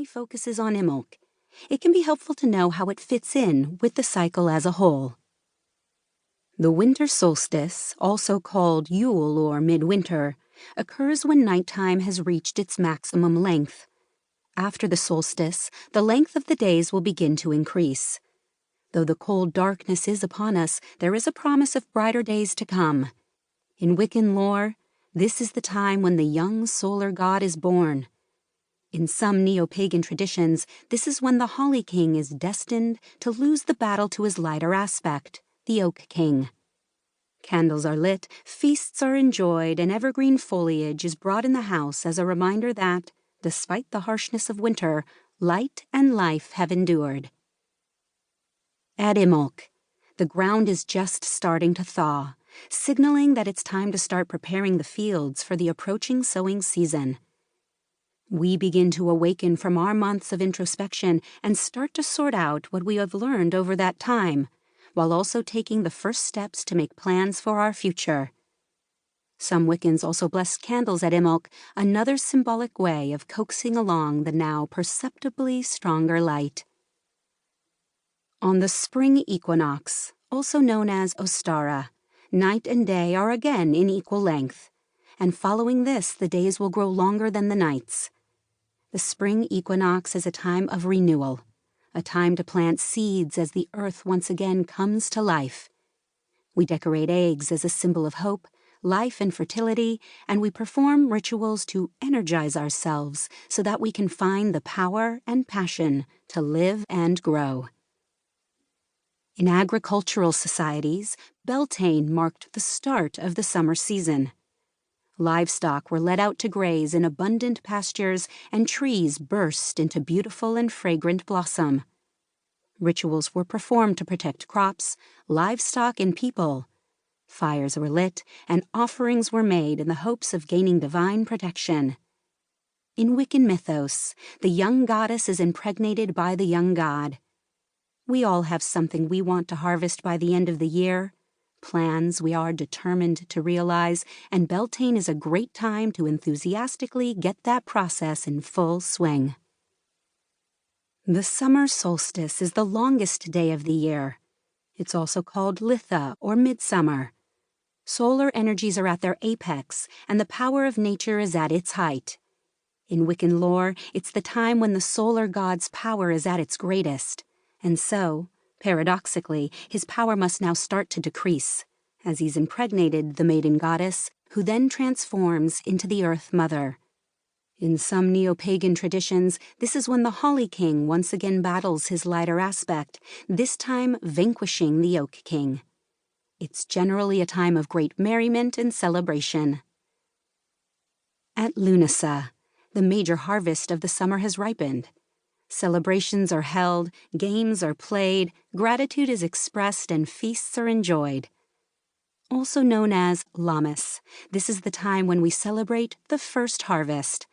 only focuses on Imbolc, it can be helpful to know how it fits in with the cycle as a whole. The winter solstice, also called Yule or midwinter, occurs when nighttime has reached its maximum length. After the solstice, the length of the days will begin to increase. Though the cold darkness is upon us, there is a promise of brighter days to come. In Wiccan lore, this is the time when the young solar god is born. In some neo-pagan traditions, this is when the Holly King is destined to lose the battle to his lighter aspect, the Oak King. Candles are lit, feasts are enjoyed, and evergreen foliage is brought in the house as a reminder that, despite the harshness of winter, light and life have endured. At Imbolc, the ground is just starting to thaw, signaling that it's time to start preparing the fields for the approaching sowing season. We begin to awaken from our months of introspection and start to sort out what we have learned over that time, while also taking the first steps to make plans for our future. Some Wiccans also bless candles at Imbolc, another symbolic way of coaxing along the now perceptibly stronger light. On the spring equinox, also known as Ostara, night and day are again in equal length, and following this the days will grow longer than the nights. The spring equinox is a time of renewal, a time to plant seeds as the earth once again comes to life. We decorate eggs as a symbol of hope, life and fertility, and we perform rituals to energize ourselves so that we can find the power and passion to live and grow. In agricultural societies, Beltane marked the start of the summer season. Livestock were led out to graze in abundant pastures, and trees burst into beautiful and fragrant blossom. Rituals were performed to protect crops, livestock, and people. Fires were lit, and offerings were made in the hopes of gaining divine protection. In Wiccan mythos, the young goddess is impregnated by the young god. We all have something we want to harvest by the end of the year, plans we are determined to realize, and Beltane is a great time to enthusiastically get that process in full swing. The summer solstice is the longest day of the year. It's also called Litha or midsummer. Solar energies are at their apex, and the power of nature is at its height. In Wiccan lore, it's the time when the solar god's power is at its greatest, and so, paradoxically, his power must now start to decrease, as he's impregnated the maiden goddess, who then transforms into the Earth Mother. In some neo-pagan traditions, this is when the Holly King once again battles his lighter aspect, this time vanquishing the Oak King. It's generally a time of great merriment and celebration. At Lunasa, the major harvest of the summer has ripened. Celebrations are held, games are played, gratitude is expressed, and feasts are enjoyed. Also known as Lammas, this is the time when we celebrate the first harvest,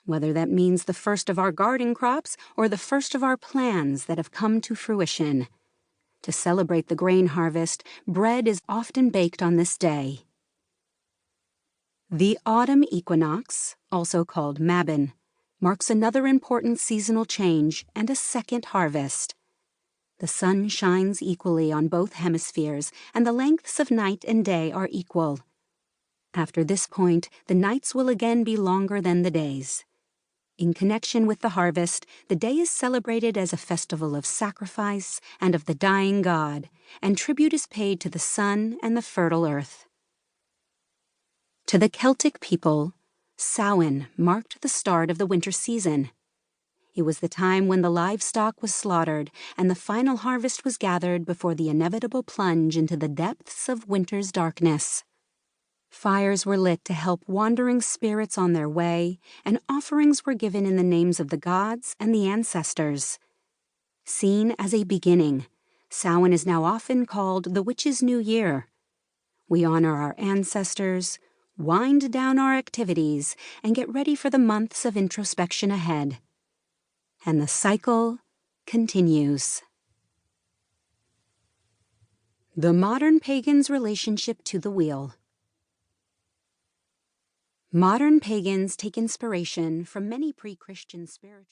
whether that means the first of our garden crops or the first of our plans that have come to fruition. To celebrate the grain harvest, bread is often baked on this day. The autumn equinox, also called Mabon, marks another important seasonal change and a second harvest. The sun shines equally on both hemispheres, and the lengths of night and day are equal. After this point, the nights will again be longer than the days. In connection with the harvest, the day is celebrated as a festival of sacrifice and of the dying god, and tribute is paid to the sun and the fertile earth. To the Celtic people, Samhain marked the start of the winter season. It was the time when the livestock was slaughtered and the final harvest was gathered before the inevitable plunge into the depths of winter's darkness. Fires were lit to help wandering spirits on their way, and offerings were given in the names of the gods and the ancestors. Seen as a beginning, Samhain is now often called the Witch's New Year. We honor our ancestors, wind down our activities, and get ready for the months of introspection ahead. And the cycle continues. The modern pagan's relationship to the wheel. Modern pagans take inspiration from many pre-Christian spiritual